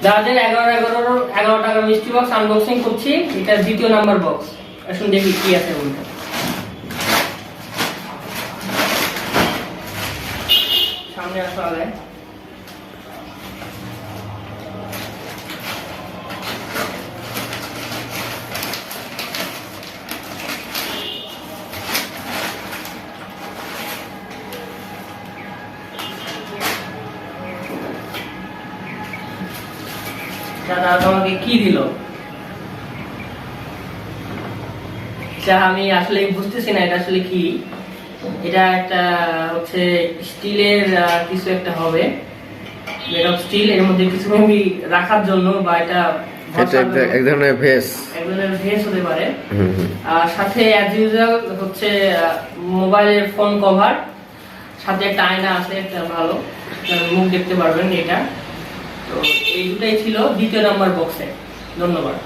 যাদের 11 টাকা মিষ্টি বক্স আনবক্সিং করছি, এটা দ্বিতীয় নাম্বার বক্স। আসুন দেখি কি আছে বলতে। সামনে আসো আগে। দাদা তোমাকে কি দিল? আমি আসলে বুঝতেছি না এটা আসলে কি। এটা একটা হচ্ছে স্টিলের কিছু একটা হবে, মেড অফ স্টিল। এর মধ্যে কিছু মেবি রাখার জন্য, বা এটা এক ধরনের ভেস হতে পারে। আর সাথে অ্যাজ ইউজুয়াল হচ্ছে মোবাইলের ফোন কভার, সাথে একটা আয়না আছে, একটা ভালো মুখ দেখতে পারবেন এটা। তো এই দুটাই ছিল দ্বিতীয় নাম্বার বক্সে। ধন্যবাদ।